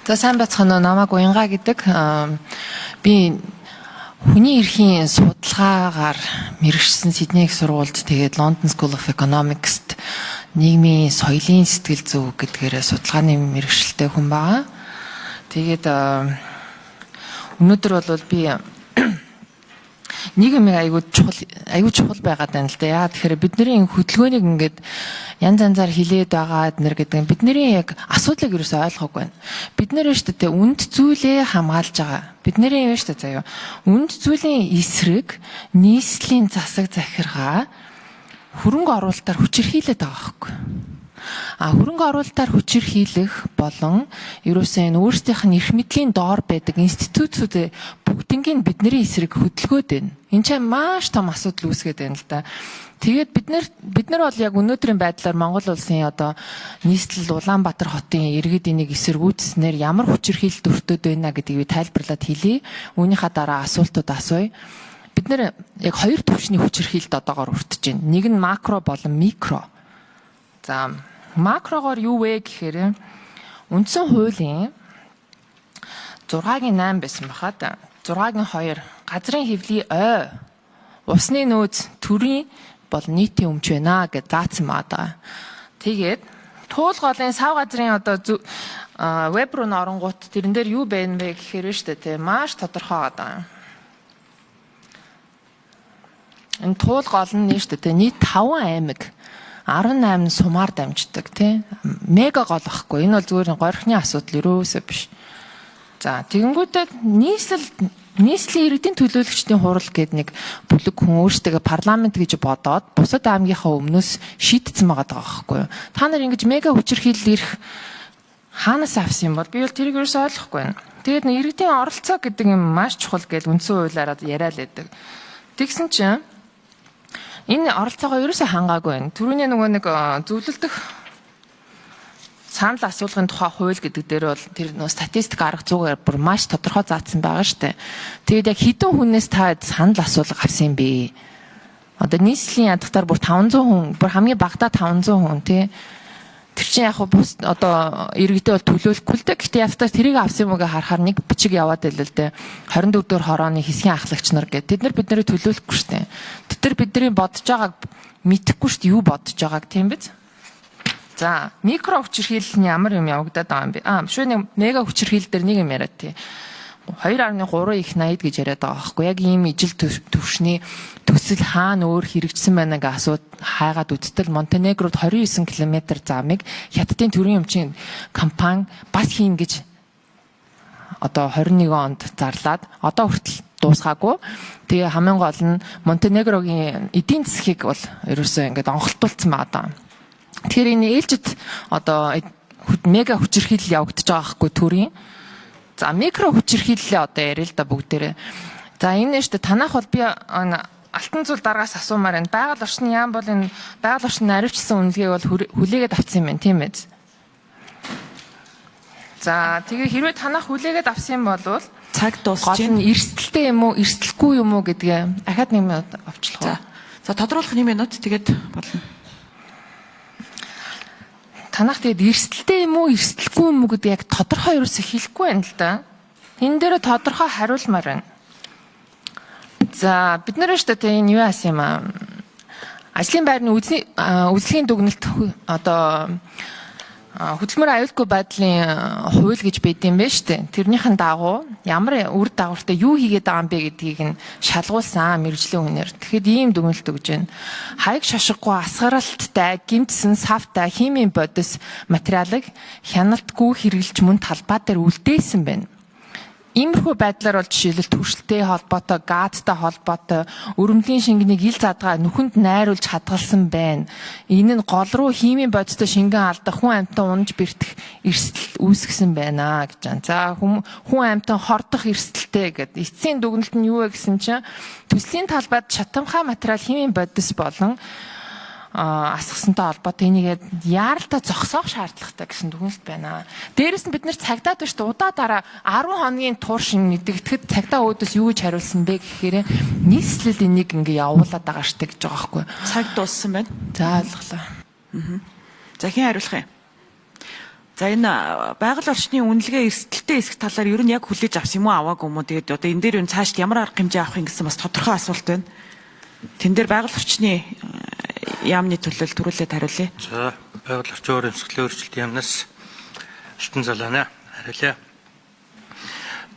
За сайн байцгаана уу, намайг Уянга гэдэг. Би хүний эрхийн судалгаагаар мэргэжсэн Сидней их сургуульд тэгээд London School of Economics-т нийгмийн соёлын сэтгэл зүй гэдгээр судалгааны мэргэжилтэй хүн байгаа. Тэгээд өнөөдөр бол би нийгмийн аягүй чухал байгаад байна л да. Яагаад тэгэхээр бидний хөдөлгөөнийг ингээд янз янзаар хилээд байгаа гэдэг нь бидний яг асуудлыг ерөөсөй ойлгоогүй байна. Бид нэр шүү дээ үнд зүйлээ хамгаалж байгаа. Бидний юм шүү дээ заяа. Үнд зүйлийн эсрэг нийслэлийн засаг захиргаа хөрөнгө оруулалтаар хүчирхийлээд байгаа байхгүй. Хөрөнгө оруулалтаар хүчирхийлэх болон ерөөсөө энэ өөрсдийнх нь эрх мэдлийн доор байдаг институтуудыг бүгднийг бидний эсрэг хөдөлгөөд байна. Энэ ч маш том асуудал үүсгээд байна л да. Тэгээд бид нар бол яг өнөөдрийн байдлаар Монгол улсын одоо нийслэл Улаанбаатар хотын иргэд энийг эсэргүүцснээр ямар хүчирхийлэлд өртөөд байна гэдгийг тайлбарлаад хэлье. Үүнийхээ дараа асуултууд асууя. Бид нар яг хоёр түвшний хүчирхийлэлд одоогоор өртөж байна. Нэг нь макро болон микро. За макрогоор юу вэ гэхээр үндсэн хуулийн 6-гийн 8 байсан баха да. 6-гийн 2 газрын хэвлийн ой усны нөөц төрийн бол нийтийн өмч байна гэж заасан маа да. Тэгээд туул голын сав газрын одоо веб руу оронгууд тэрэн дээр юу байна вэ гэхээр шүү дээ маш тодорхой байгаа. Энэ туул гол нь шүү дээ нийт 5 аймаг 18 сумаар дамждаг тий. Мега гол ахгүй. Энэ бол зүгээр горхны асуудал ерөөсөө биш. За тэгэнгүүтээ нийслэлийн иргэдийн төлөөлөгчдийн хурал гэдэг нэг бүлэг хүн өөрсдөө парламент гэж бодоод бусад аймгийнхаа өмнөөс шийдсэн байгаа байхгүй юу. Та нар ингэж мега хүчирхийлэл ирэх хаанаас авсан юм бол би бол тэрийг ерөөсөө ойлгохгүй байна. Тэгээд иргэдийн оролцоо гэдэг юм маш чухал гэж үндсэн хуулиараа яриад байдаг. Тэгсэн чинь энэ оролцоогоо ерөөсөө хангаагүй байна. Түрүүний нөгөө нэг зөвлөлдөх санал асуулгын тухай хууль гэдэг дээр бол тэр нөгөө статистик арга зүйгээр бүр маш тодорхой заасан байгаа шүү дээ. Тэгээд яг хэдэн хүнээс та санал асуулга авсан юм бэ? Одоо нийслэлийн ядгатаар бүр 500 хүн, бүр хамгийн багадаа 500 хүн тий. Тэр чинь яг бус одоо иргэдээ бол төлөөлөхгүй л дээ. Гэхдээ ястаа тэрийг авсан юм уу гэж харахаар нэг бичиг яваад байлаа л дээ. 24 дэх хорооны хэсгийн ахлагч нар гэдэг. Тэд нар биднэрийг төлөөлөхгүй шүү дээ. Тэд нар бидний бодож байгааг мэдэхгүй шүү дээ. Юу бодож байгааг тийм биз? За, микро хүчирхийлэл нь ямар юм явагдаад байгаа юм бэ? Шүү нэг мега хүчирхийлэл дээр нэг юм яриад тий. 2.3 их 80 гэж яриад байгаа байхгүй. Яг ийм ижил төвшний төсөл хаана өөр хэрэгжсэн байна гэж асууд хайгаад үзтэл Монтенегрод 29 км замыг Хятадын төрийн өмчийн компани бас хийн гэж одоо 21 онд зарлаад одоо хүртэл дуусгаагүй. Тэгээ хамгийн гол нь Монтенегрогийн эдийн засгийг бол ерөөсөө ингээд онголтуулсан байгаа. Тэгэхээр энэ ээлжид одоо мега хүчирхийлэл явагдаж байгаа байхгүй төрийн. За микро хүчирхийлэлээ одоо яриа л да бүгдээрээ. За энэ нэштэй танах бол би алтан зүйл дараагаас асуумаар байна. Байгаль орчны яам бол энэ байгаль орчны наривчсан үнэлгээг бол хүлээгээд авсан юм байна тийм ээ. За тэгээ хэрвээ танах хүлээгээд авсан юм бол цаг дуусч байна. Эрсдэлтэй юм уу, эрсдэлгүй юм уу гэдгээ ахаад нэг минут авчлаа. За тодруулах нэг минут тэгээд болно. Танах тэгээд эрсдэлтэй юм уу, эрсдэлгүй юм уу гэдэг яг тодорхой ерөөсөө хэлэхгүй байна л да. Энэ дээр тодорхой хариулмаар байна. За бид нэр шүү дээ энэ юу яасан юм аа. Ажлын байрны үзлэгийн дүгнэлт одоо хөдөлмөр аюулгүй байдлын хууль гэж байдсан байх шүү дээ. Тэрнийхэн дагуу ямар үр дагавартай юу хийгээд байгаа юм бэ гэдгийг нь шалгуулсан мэргэжлийн хүнээр. Тэгэхэд ийм дүгнэлт өгж байна. Хаяг шошгогүй асгаралттай, гэмтсэн савтай химийн бодис материалыг хяналтгүй хэрэглэж мөн талбай дээр үлдээсэн байна. Иймэрхүү байдлаар бол жишээлбэл туршилттэй холбоотой, газтай холбоотой, өрөмлийн шингэнийг ил задгаа нүхэнд найруулж хадгалсан байна. Энэ нь гол руу химийн бодистой шингэн алдах, хүн амьтан унаж бэртэх эрсдэл үүсгэсэн байна гэж байна. За хүн амьтан хордох эрсдэлтэй гэдэг. Эцсийн дүгнэлт нь юу вэ гэсэн чинь төслийн талбайд шатамхай материал химийн бодис болон асгасантай холбоотой энийг яаралтай зогсоох шаардлагатай гэсэн дүгнэлт байна. Дээрээс нь бид нэр цагдаад биш удаа дараа 10 хоногийн турш мэдэгдэхэд цагдаа өөдөөс юу гэж хариулсан бэ гэхээр нийслэл энийг ингээ явуулаад байгаа штэ гэж байгаа байхгүй. Цаг дууссан байна. За ойлголоо. За хэн хариулах юм? За энэ байгаль орчны үнэлгээ эрсдэлтэй хэсэг талаар ер нь яг хүлээж авсан юм уу аваагүй юм уу? Тэгээд одоо энэ дээр юу цаашд ямар арга хэмжээ авах юм гэсэн бас тодорхой асуулт байна. Тэн дээр байгаль орчны яамны төлөөл төрүүлээд хариулъя. За байгаль орчин өөр эмсгэлийн өөрчлөлт яамнаас Алтан Залаана хариулъя.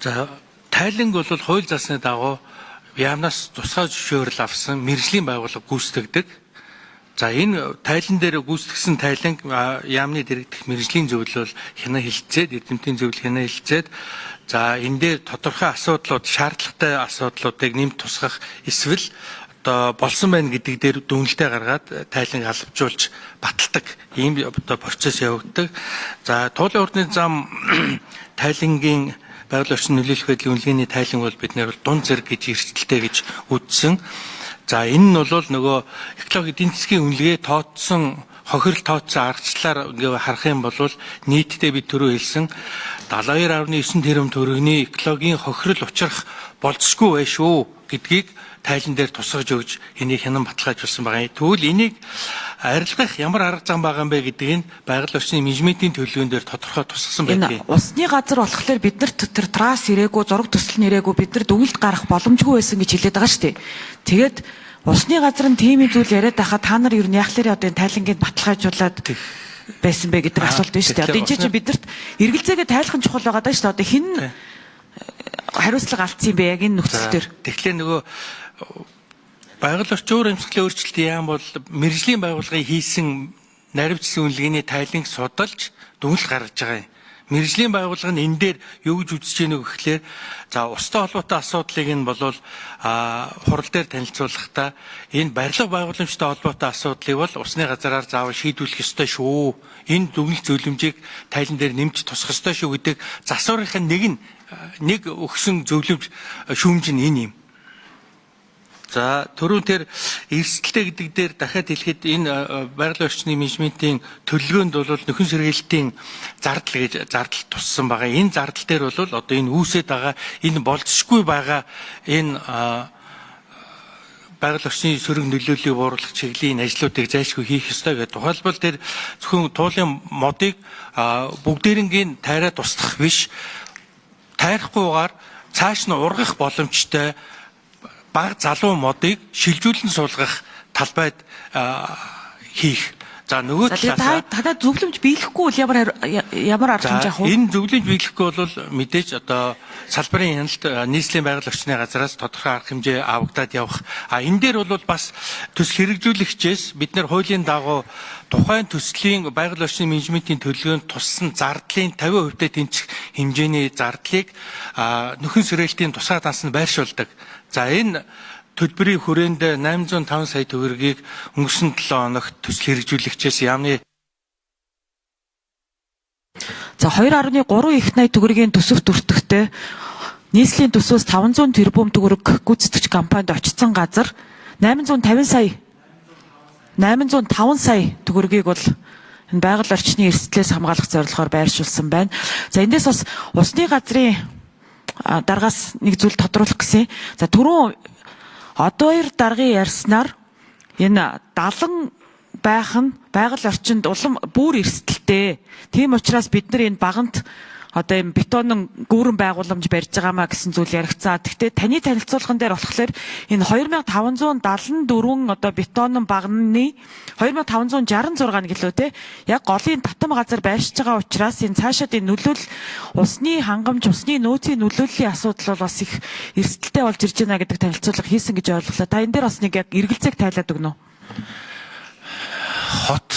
За тайланг бол хууль засны дагуу яамнаас тусгай зөвшөөрөл авсан мэргэжлийн байгууллага гүйцэтгэдэг. За энэ тайлан дээр гүйцэтгсэн тайланг яамны дэргэдэх мэргэжлийн зөвлөл хянаа хилцээд эрдэмтдийн зөвлөл хянаа хилцээд за энэ дээр тодорхой асуудлууд шаардлагатай асуудлуудыг нэмж тусгах эсвэл одоо болсон байна гэдэг дээр дүгнэлтээ гаргаад тайланг албажуулж баталдаг ийм одоо процесс явагддаг. За туулын ордны зам тайлангийн байгаль орчин нөлөөлөх байдлын үнэлгээний тайлан бол бид нэр дунд зэрэг гэж эрсдэлтэй гэж үзсэн. За энэ нь бол нөгөө экологийн эдийн засгийн үнэлгээ тооцсон хохирол тооцсон аргачлалаар ингээ харах юм бол нийтдээ бид түрүү хэлсэн 72.9 тэрбум төгрөгийн экологийн хохирол учрах болцсгүй бай шүү гэдгийг тайлан дээр тусгаж өгж энийг хянан баталгаажуулсан байгаа. Тэгвэл энийг арилгах ямар арга зам байгаа юм бэ гэдгийг байгаль орчны менежментийн төлөвлөгөөн дээр тодорхой тусгасан байдаг. Усны газар болохоор биднэрт тэр трасс ирээгүй, зураг төсөл нэрээгүй бид нар дүгнэлт гаргах боломжгүй байсан гэж хэлээд байгаа шүү дээ. Тэгээд усны газар нь тийм зүйл яриад байхад та нар юу яхлаараа одоо энэ тайлангийг баталгаажуулаад байсан бэ гэдэг асуулт байна шүү дээ. Одоо энэ чинь биднэрт эргэлзээгээ тайлах нь чухал байгаа даа шүү дээ. Одоо хэн хариуцлага алдсан юм бэ яг энэ нөхцөл төр? Тэгэхээр нөгөө байгаль орчин өөр эмсгэлийн өөрчлөлт яам бол мэргэжлийн байгууллагын хийсэн наривчсан үнэлгээний тайланг судалж дүгнэлт гаргаж байгаа юм. Мэргэжлийн байгууллага нь энэ дээр юу гэж үзэж байгааг гэхлээр за устай холбоотой асуудлыг нь болвол хурал дээр танилцуулахдаа энэ барилга байгууламжтай холбоотой асуудлыг бол усны газараар заавал шийдвэрлэх ёстой шүү. Энэ дүгнэлт зөвлөмжийг тайлан дээр нэмж тусах ёстой шүү гэдэг засварын нэг өгсөн зөвлөмж шүүмж нь энэ юм. За түрүүн тэр эрсдэлтэй гэдэг дээр дахиад хэлэхэд энэ байгалийн орчны менежментийн төлөвлөгөөнд бол нөхөн сэргээлтийн зардал туссан байгаа. Энэ зардал дээр бол одоо энэ үүсэт байгаа энэ болцсохгүй байгаа энэ байгаль орчны сөрөг нөлөөллийг бууруулах чиглэлийн ажлуудыг зайлшгүй хийх ёстой гэдэг. Тухайлбал тэр зөвхөн туулын модыг бүгдээрингийн тайраад устгах биш, тайрахгүйгээр цааш нь ургах боломжтой баг залуу модыг шилжүүлэн суулгах талбайд хийх. За нөгөө талаас та зөвлөмж биелэхгүй бол ямар арга хэмжээ авах вэ? Энэ зөвлөмж биелэхгүй бол мэдээж одоо салбарын хяналт нийслэлийн байгаль орчны газраас тодорхой арга хэмжээ авагдаад явах. Энэ дээр бол бас төсөл хэрэгжүүлэгчээс бид нэр хуулийн дагуу тухайн төслийн байгаль орчны менежментийн төлөвлөгөөнд туссан зардлын 50%-тэй тэнцэх хэмжээний зардлыг нөхөн сэргээлтийн тусгай дансанд байршуулдаг. За энэ төлбөрийн хүрээнд 805 сая төгрөгийг өнгөрсөн 7 хоногт төсөл хэрэгжүүлэгчээс яамны 2.3 их 80 төгрөгийн төсөвт өртөгтэй нийслэлийн төсвөөс 500 тэрбум төгрөг гүйцэтгэгч компанид очсон газар 805 сая төгрөгийг бол энэ байгаль орчны эрсдлээс хамгаалах зорилгоор байршуулсан байна. За эндээс бас усны газрын дараагаас нэг зүйл тодруулах гэсэн. За түрүүн одоо 2 даргын ярьснаар энэ 70 байх нь байгаль орчинд улам бүр эрсдэлтэй. Тийм учраас бид нар энэ багант одоо юм бетонын гүүрэн байгууламж барьж байгаамаа гэсэн зүйл яригдсан. Гэхдээ таны танилцуулган дээр болохоор энэ 2574 одоо бетонын багны 2566 гэлөө те яг голын татам газар байршиж байгаа учраас энэ цаашаад энэ нөлөөл усны хангамж, усны нөөцийн нөлөөллийн асуудал бол бас их эрсдэлтэй болж ирж байна гэдэг танилцуулга хийсэн гэж ойлголоо. Та энэ дээр бас нэг яг эргэлзээг тайлаад өгнө үү? Хот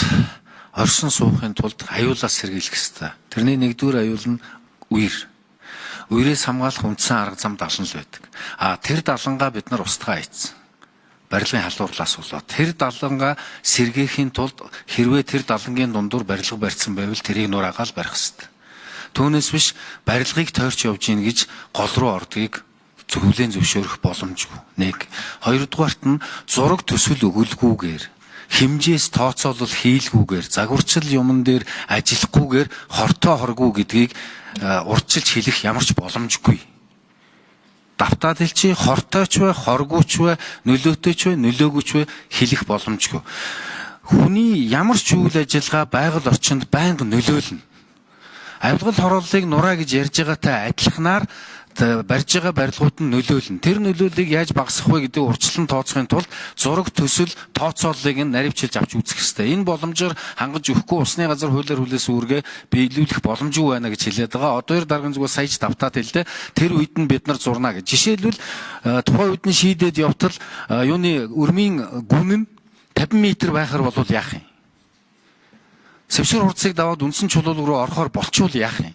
оршин суухын тулд аюулаас сэргийлэх ёстой. Тэрний нэгдүгээр аюул нь үер. Үерээс хамгаалах үндсэн арга зам далан л байдаг. Тэр далангаа бид нар устгаа ийцсэн. Барилгын халуурлаас болоод тэр далангаа сэргээхийн тулд хэрвээ тэр далангийн дундуур барилга барьсан байвал тэрийг нураагаал барих ёстой. Түүнээс биш барилгыг тойрч явж гин гэж гол руу ордгийг зөвлөлийн зөвшөөрөх боломжгүй. Нэг. Хоёрдугаарт нь зураг төсөл өгөлгүйгээр хэмжээс тооцоолол хийлгүүгээр загварчил юмн дээр ажиллахгүйгээр хортой хоргүй гэдгийг урьдчилж хэлэх ямар ч боломжгүй. Давтаад хэлчихье хортойч бай, хоргүйч бай, нөлөөтэйч бай, нөлөөгүйч бай хэлэх боломжгүй. Хүний ямар ч үйл ажиллагаа байгаль орчинд байнга нөлөөлнө. Авилгал хорооллыг нураа гэж ярьж байгаатай адилханаар барьж байгаа барилгууд нь нөлөөлнө. Тэр нөлөөллийг яаж багасгах вэ гэдэг урьдчилан тооцохын тулд зураг төсөл тооцооллыг нь наривчилж авч үзэх хэрэгтэй. Энэ боломжоор хангаж өгөхгүй усны газар хуулиар хүлээс үүргээ биелүүлэх боломжгүй байна гэж хэлээд байгаа. Одоо даргын зүгээс саяж давтаад хэлдэ. Тэр үед нь бид нар зурна гэж. Жишээлбэл тухайн үед нь шийдээд явтал юуны өрмийн гүн нь 50 м байхаар болвол яах юм? Сэвшэр хурцыг даваад үндсэн чулуул руу орохоор болчвол яах юм?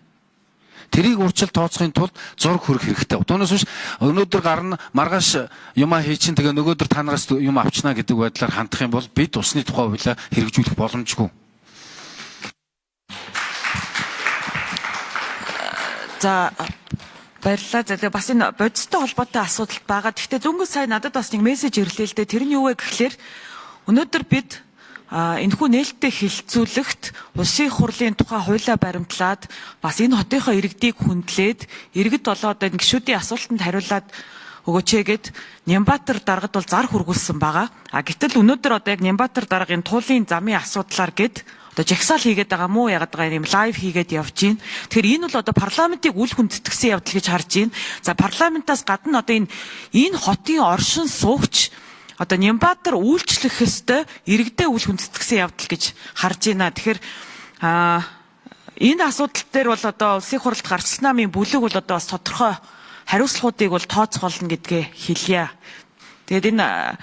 Тэрийг урьдчил тооцохын тулд зураг хүрэх хэрэгтэй. Түүнээс биш өнөөдөр гарна маргааш юмаа хийчин тэгээ нөгөөдөр танаас юм авчнаа гэдэг байдлаар хандах юм бол бид усны тухай хуулиа хэрэгжүүлэх боломжгүй. За баярлалаа. За бас энэ бодистой холбоотой асуудал байгаа. Гэхдээ зөнгөс сая надад бас нэг мессеж ирлээ л дээ. Тэр нь юу вэ гэхлээр өнөөдөр бид энэхүү нээлттэй хилцүүлэгт улсын хурлын тухай хуулиа баримтлаад бас энэ хотынхоо иргэдийг хүндлээд иргэд болоо одоо гишүүдийн асуултанд хариулаад өгөөч гэд Нямбатар даргад бол зар хүргүүлсэн байгаа. Гэтэл өнөөдөр одоо яг Нямбатар даргын туулын замын асуудлаар гэд одоо жагсаал хийгээд байгаа мó ягаад байгаа юм лайв хийгээд явж гин. Тэгэхээр энэ бол одоо парламентыг үл хүндэтгсэн явдал гэж харж гин. За парламентаас гадна одоо энэ хотын оршин суугч одоо Нямбатар үйлчлэх ёстой иргэдээ үл хүндэтгсэн явдал гэж харж байна. Тэгэхээр энэ асуудал дээр бол одоо улсын хурлд гарсан намын бүлэг бол одоо бас тодорхой хариуцлагуудыг бол тооцох болно гэдгээ хэлье. Тэгээд энэ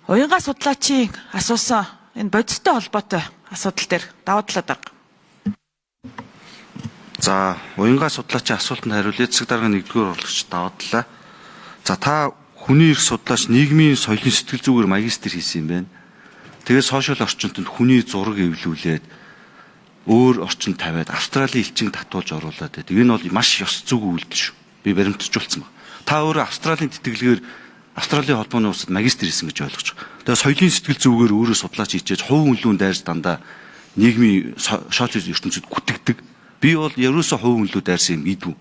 уянгаа судлаачийн асуусан энэ бодистой холбоотой асуудал дээр даваа талаа дарга. За уянгаа судлаачийн асуултанд хариулъя. Засаг даргын 1-р урлагч даваа талаа. За та хүний эрх судлаач нийгмийн соёлын сэтгэл зүгээр магистр хийсэн юм байна. Тэгээд сошиал орчинд хүний зураг эвлүүлээд өөр орчинд тавиад Австралийн элчинг татуулж оруулаад байдаг. Энэ бол маш ёс зүйн үйлдэл шүү. Би баримтжуулсан байна. Та өөрөө Австралийн тэтгэлгээр Австралийн холбооны улсад магистр хийсэн гэж ойлгож байгаа. Тэгээд соёлын сэтгэл зүгээр өөрөө судлаач хийчээж хувь үнэлүүн дайрж дандаа нийгмийн шоолын ертөнцид гүтгдэг. Би бол ерөөсөө хувь үнэлүү дайрсан юм идв.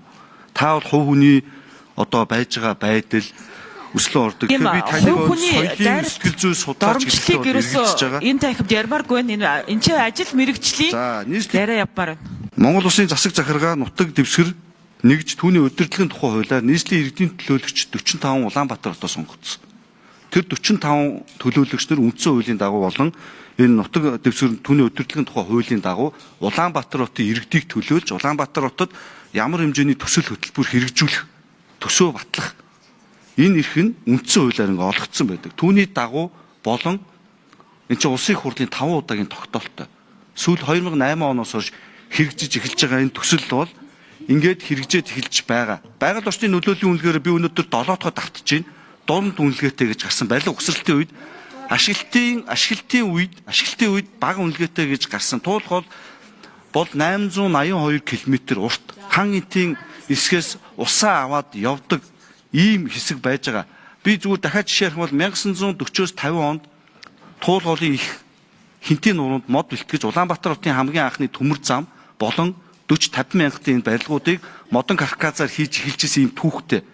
Та бол хувь хүний одоо байж байгаа байдал өслөө ордог. Тэгэхээр би таныг соёлын сэтгэл зүй судлаач гэж байгаа. Энэ танхимд ярмааргүй байна. Энэ чинь ажил мэргэжлийн яриа явмаар байна. Монгол улсын засаг захиргаа нутаг дэвсгэр нэгж түүний удирдлагын тухай хуулиар нийслэлийн иргэдийн төлөөлөгч 45 Улаанбаатар хотоо сонгогдсон. Тэр 45 төлөөлөгч нар үндсэн хуулийн дагуу болон энэ нутаг дэвсгэр түүний удирдлагын тухай хуулийн дагуу Улаанбаатар хотын иргэдийг төлөөлж Улаанбаатар хотод ямар хэмжээний төсөл хөтөлбөр хэрэгжүүлэх төсөө батлах энэ эрх нь үндсэн хуулиар ингээ олгогдсон байдаг. Түүний дагуу болон энэ чинь улсын хурлын 5 удаагийн тогтоолтой. Сүүл 2008 оноос хойш хэрэгжиж эхэлж байгаа энэ төсөл бол ингээд хэрэгжээд эхэлж байгаа. Байгаль орчны нөлөөлийн үнэлгээр би өнөөдөр 7 дахь давтаж байна. Дунд үнэлгээтэй гэж гарсан барилга угсралтын үед ашиглалтын үед бага үнэлгээтэй гэж гарсан туулах бол 882 км урт хан энтийн эсгээс усаа аваад явдаг ийм хэсэг байж байгаа. Би зүгээр дахиад жишээ ярих бол 1940-с 50 онд туул голын их хинтийн нуруунд мод бэлтгэж Улаанбаатар хотын хамгийн анхны төмөр зам болон 40-50 мянгатын энэ барилгуудыг модон каркасаар хийж эхэлжсэн ийм түүхтэй.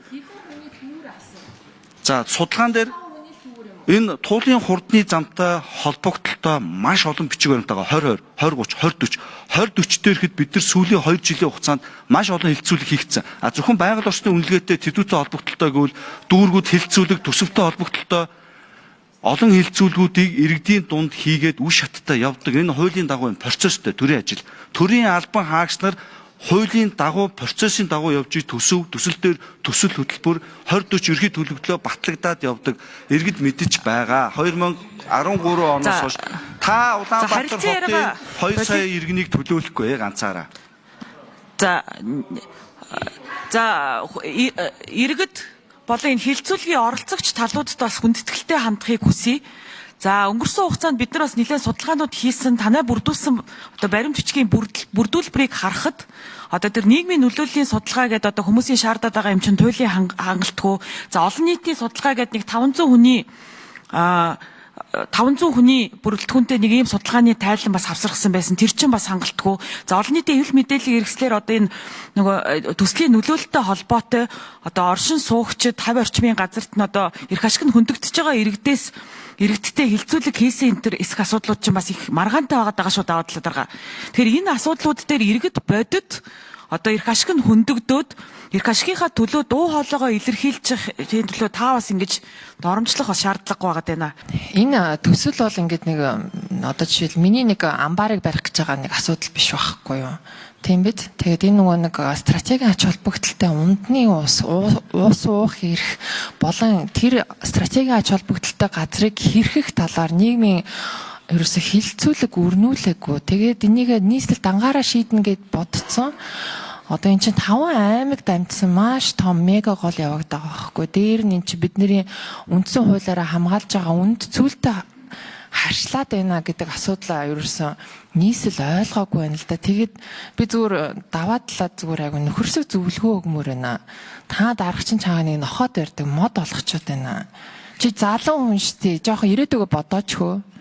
За судалгаан дээр энэ туулын хурдны замтай холбогдлолтой маш олон бичиг баримтайгаа 20, 30, 20, 40 дээрхэд бид нар сүүлийн 2 жилийн хугацаанд маш олон хилцүүлэг хийгдсэн. Зөвхөн байгаль орчны үнэлгээтэй тэдүүтэй холбогдлолтой гэвэл дүүргүүд хилцүүлэг төсөвтэй холбогдлолтой олон хилцүүлгүүдийг иргэдийн дунд хийгээд үе шаттай явдаг. Энэ хуулийн дагуу процесстэй төрийн ажил. Төрийн албан хаагч нар хуулийн дагуу процессын дагуу явж төсөл дээр төсөл хөтөлбөр 20-40 ерхий төлөвлөлөө батлагдаад явдаг. Иргэд мэдэж байгаа. 2013 оноос хойш та Улаанбаатар хотын 2 сая иргэнийг төлөөлөхгүй ганцаараа. За иргэд болон энэ хилцүүлгийн оролцогч талуудад бас хүндэтгэлтэй хандахыг хүсье. За өнгөрсөн хугацаанд бид нар бас нэлээд судалгаанууд хийсэн, танай бүрдүүлсэн одоо баримт бичгийн бүрдүүлбэрийг харахад одоо тэр нийгмийн нөлөөллийн судалгаа гэдэг одоо хүмүүсийн шаардаад байгаа юм чинь туйлын хангалтгүй. За олон нийтийн судалгаа гэдэг нэг 500 хүний 500 хүний бүрэлдэхүүнтэй нэг ийм судалгааны тайлан бас авсархсан байсан. Тэр чинь бас хангалтгүй. За олон нийтийн хэвлэл мэдээллийн хэрэгслэр одоо энэ нөгөө төслийн нөлөөлөлтөй холбоотой одоо оршин суугчид 50 орчмын газарт нь одоо эрх ашиг нь хөндөгдөж байгаа иргэдтэй хилцүүлэг хийсэн энэ төр эсэх асуудлууд чинь бас их маргаантай байгаа шүү даваа талаа дарга. Тэгэхээр энэ асуудлууд дээр иргэд бодит одоо эрх ашиг нь хөндөгдөөд эрх ашигынхаа төлөө дуу хоолойгоо илэрхийлж тийм төлөө та бас ингэж доромжлох бас шаардлагагүй байгаа даа. Энэ төсөл бол ингээд нэг одоо жишээл миний нэг амбарыг барих гэж байгаа нэг асуудал биш байхгүй юу? Тийм биз? Тэгээд энэ нөгөө нэг стратегийн ач холбогдолтой үндэсний уус уух эрх болон тэр стратегийн ач холбогдолтой газрыг хэрхэх талаар нийгмийн ерөөсө хилцүүлэг өрнүүлээгүй. Тэгээд энийг нийслэл дангаараа шийднэ гэд бодцсон. Одоо эн чинь 5 аймаг дамжсан маш том мега гол явагдаад байгаа байхгүй. Дээр нь эн чинь бидний үндсэн хуулиараа хамгаалж байгаа үнд зүйлтэй харшлаад байна гэдэг асуудлаа ерөөсөн нийслэл ойлгоогүй байна л да. Тэгээд би зүгээр даваа талаа зүгээр айгу нөхөрсөг зөвлөгөө өгмөр байна. Та дарга чинь чагаа нэг нохоод барьдаг мод олгочод байна. Чи залуу хүн шүү дээ. Жохон ирээдүгөө бодоочхөө.